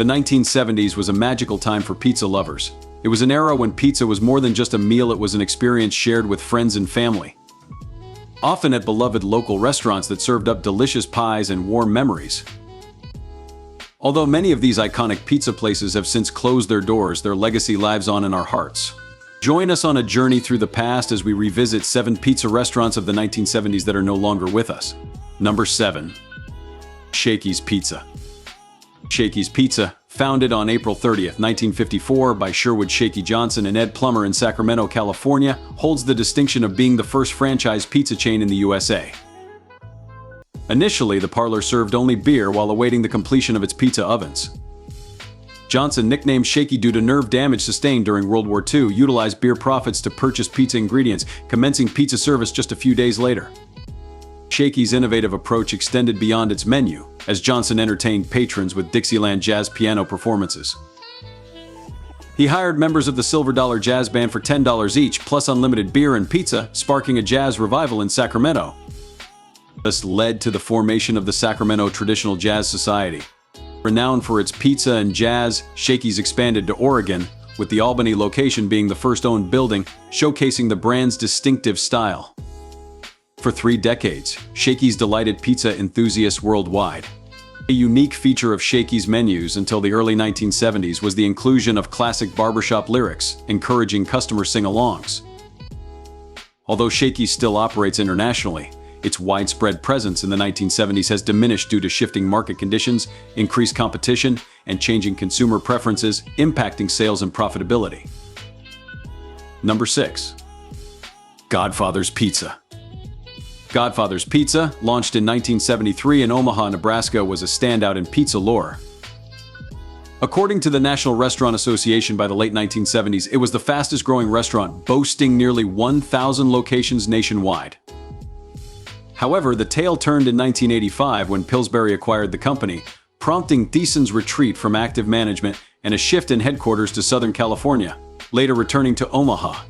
The 1970s was a magical time for pizza lovers. It was an era when pizza was more than just a meal, it was an experience shared with friends and family. Often at beloved local restaurants that served up delicious pies and warm memories. Although many of these iconic pizza places have since closed their doors, their legacy lives on in our hearts. Join us on a journey through the past as we revisit 7 pizza restaurants of the 1970s that are no longer with us. Number 7. Shakies Pizza. Shakies Pizza, founded on April 30th, 1954 by Sherwood Shaky Johnson and Ed Plummer in Sacramento, California, holds the distinction of being the first franchise pizza chain in the USA. Initially, the parlor served only beer while awaiting the completion of its pizza ovens. Johnson, nicknamed Shaky due to nerve damage sustained during World War II, utilized beer profits to purchase pizza ingredients, commencing pizza service just a few days later. Shaky's innovative approach extended beyond its menu, as Johnson entertained patrons with Dixieland jazz piano performances. He hired members of the Silver Dollar Jazz Band for $10 each, plus unlimited beer and pizza, sparking a jazz revival in Sacramento. This led to the formation of the Sacramento Traditional Jazz Society. Renowned for its pizza and jazz, Shaky's expanded to Oregon, with the Albany location being the first owned building, showcasing the brand's distinctive style. For 3 decades, Shaky's delighted pizza enthusiasts worldwide. A unique feature of Shaky's menus until the early 1970s was the inclusion of classic barbershop lyrics, encouraging customer sing-alongs. Although Shaky's still operates internationally, its widespread presence in the 1970s has diminished due to shifting market conditions, increased competition, and changing consumer preferences, impacting sales and profitability. Number 6. Godfathers Pizza. Godfathers Pizza, launched in 1973 in Omaha, Nebraska, was a standout in pizza lore. According to the National Restaurant Association, by the late 1970s, it was the fastest-growing restaurant, boasting nearly 1,000 locations nationwide. However, the tale turned in 1985 when Pillsbury acquired the company, prompting Thiessen's retreat from active management and a shift in headquarters to Southern California, later returning to Omaha.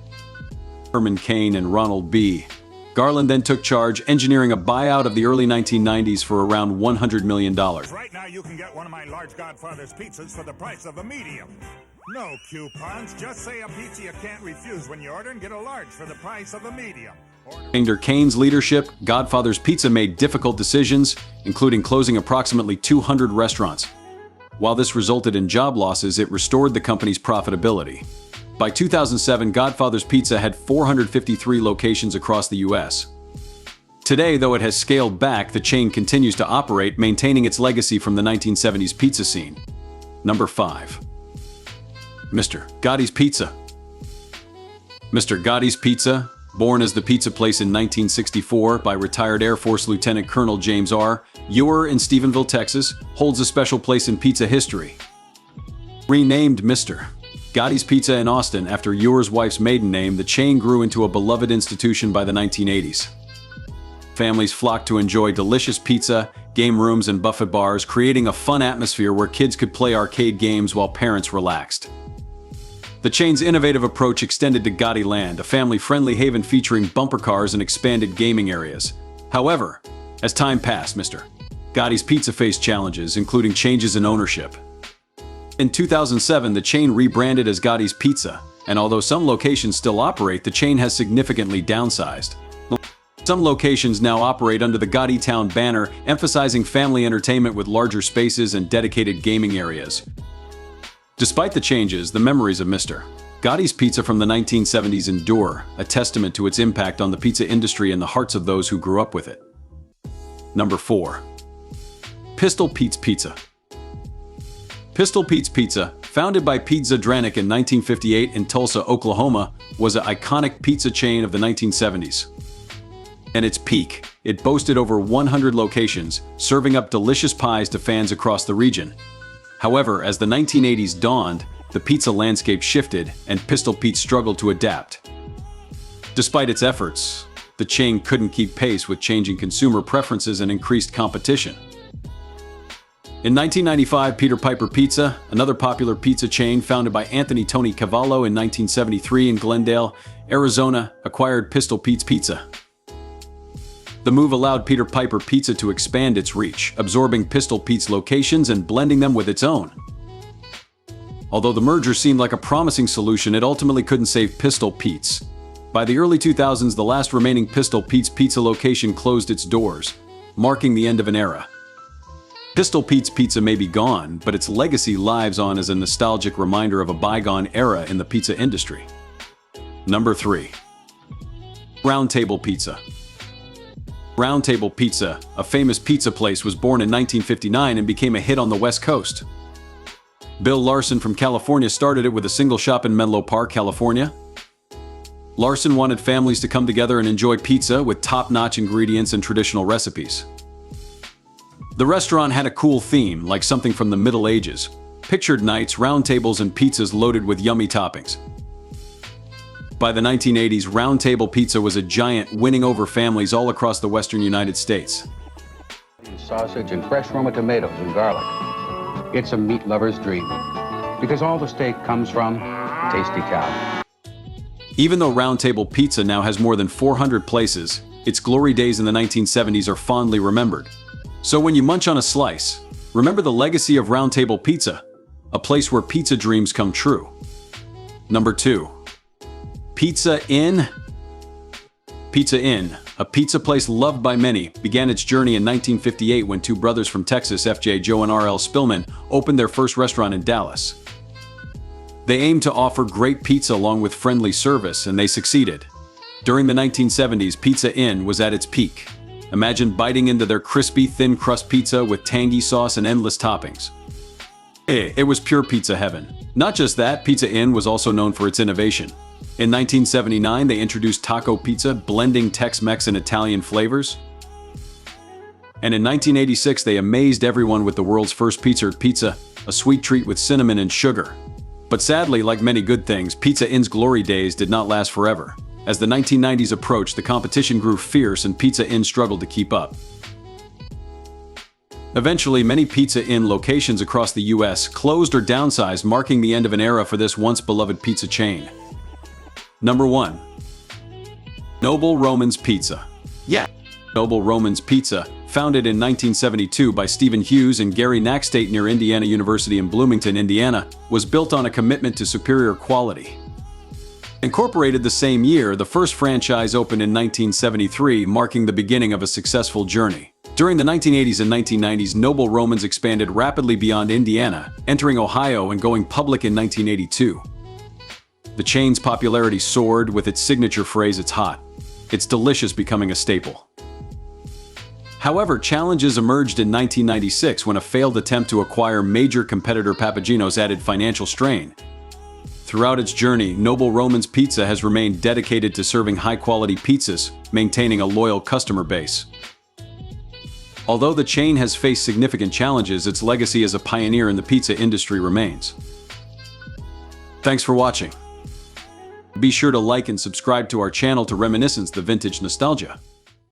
Herman Cain and Ronald B. Garland then took charge, engineering a buyout of the early 1990s for around $100 million. Right now you can get one of my large Godfather's pizzas for the price of a medium. No coupons, just say a pizza you can't refuse when you order and get a large for the price of a medium. Under Cain's leadership, Godfather's Pizza made difficult decisions, including closing approximately 200 restaurants. While this resulted in job losses, it restored the company's profitability. By 2007, Godfather's Pizza had 453 locations across the U.S. Today, though it has scaled back, the chain continues to operate, maintaining its legacy from the 1970s pizza scene. Number 5. Mr. Gotti's Pizza. Mr. Gotti's Pizza, born as the pizza place in 1964 by retired Air Force Lieutenant Colonel James R. Ewer in Stephenville, Texas, holds a special place in pizza history. Renamed Mr. Gotti's Pizza in Austin after Ewer's wife's maiden name, the chain grew into a beloved institution by the 1980s. Families flocked to enjoy delicious pizza, game rooms, and buffet bars, creating a fun atmosphere where kids could play arcade games while parents relaxed. The chain's innovative approach extended to Gotti Land, a family-friendly haven featuring bumper cars and expanded gaming areas. However, as time passed, Mr. Gotti's Pizza faced challenges, including changes in ownership. In 2007, the chain rebranded as Gotti's Pizza, and although some locations still operate, the chain has significantly downsized. Some locations now operate under the Gotti Town banner, emphasizing family entertainment with larger spaces and dedicated gaming areas. Despite the changes, the memories of Mr. Gotti's Pizza from the 1970s endure, a testament to its impact on the pizza industry and the hearts of those who grew up with it. Number 4. Pistol Pete's Pizza. Pistol Pete's Pizza, founded by Pete Zadranik in 1958 in Tulsa, Oklahoma, was an iconic pizza chain of the 1970s. At its peak, it boasted over 100 locations, serving up delicious pies to fans across the region. However, as the 1980s dawned, the pizza landscape shifted and Pistol Pete struggled to adapt. Despite its efforts, the chain couldn't keep pace with changing consumer preferences and increased competition. In 1995, Peter Piper Pizza, another popular pizza chain founded by Anthony Tony Cavallo in 1973 in Glendale, Arizona, acquired Pistol Pete's Pizza. The move allowed Peter Piper Pizza to expand its reach, absorbing Pistol Pete's locations and blending them with its own. Although the merger seemed like a promising solution, it ultimately couldn't save Pistol Pete's. By the early 2000s, the last remaining Pistol Pete's pizza location closed its doors, marking the end of an era. Pistol Pete's Pizza may be gone, but its legacy lives on as a nostalgic reminder of a bygone era in the pizza industry. Number 3. Round Table Pizza. Round Table Pizza, a famous pizza place, was born in 1959 and became a hit on the West Coast. Bill Larson from California started it with a single shop in Menlo Park, California. Larson wanted families to come together and enjoy pizza with top-notch ingredients and traditional recipes. The restaurant had a cool theme, like something from the Middle Ages. Pictured knights, round tables, and pizzas loaded with yummy toppings. By the 1980s, Round Table Pizza was a giant, winning over families all across the western United States. Sausage and fresh Roma tomatoes and garlic. It's a meat lover's dream, because all the steak comes from tasty cow. Even though Round Table Pizza now has more than 400 places, its glory days in the 1970s are fondly remembered. So when you munch on a slice, remember the legacy of Round Table Pizza, a place where pizza dreams come true. Number 2. Pizza Inn. Pizza Inn, a pizza place loved by many, began its journey in 1958 when two brothers from Texas, F.J. Joe and R.L. Spillman, opened their first restaurant in Dallas. They aimed to offer great pizza along with friendly service, and they succeeded. During the 1970s, Pizza Inn was at its peak. Imagine biting into their crispy, thin crust pizza with tangy sauce and endless toppings. It was pure pizza heaven. Not just that, Pizza Inn was also known for its innovation. In 1979, they introduced taco pizza, blending Tex-Mex and Italian flavors. And in 1986, they amazed everyone with the world's first pizza, a sweet treat with cinnamon and sugar. But sadly, like many good things, Pizza Inn's glory days did not last forever. As the 1990s approached, the competition grew fierce and Pizza Inn struggled to keep up. Eventually, many Pizza Inn locations across the US closed or downsized, marking the end of an era for this once beloved pizza chain. Number 1. Noble Roman's Pizza. Noble Roman's Pizza, founded in 1972 by Stephen Hughes and Gary Nackstate near Indiana University in Bloomington, Indiana, was built on a commitment to superior quality. Incorporated the same year, the first franchise opened in 1973, marking the beginning of a successful journey. During the 1980s and 1990s, Noble Roman's expanded rapidly beyond Indiana, entering Ohio and going public in 1982. The chain's popularity soared, with its signature phrase, "It's hot, it's delicious," becoming a staple. However, challenges emerged in 1996 when a failed attempt to acquire major competitor Papagino's added financial strain. Throughout its journey, Noble Roman's Pizza has remained dedicated to serving high-quality pizzas, maintaining a loyal customer base. Although the chain has faced significant challenges, its legacy as a pioneer in the pizza industry remains. Thanks for watching. Be sure to like and subscribe to our channel to reminiscence the vintage nostalgia.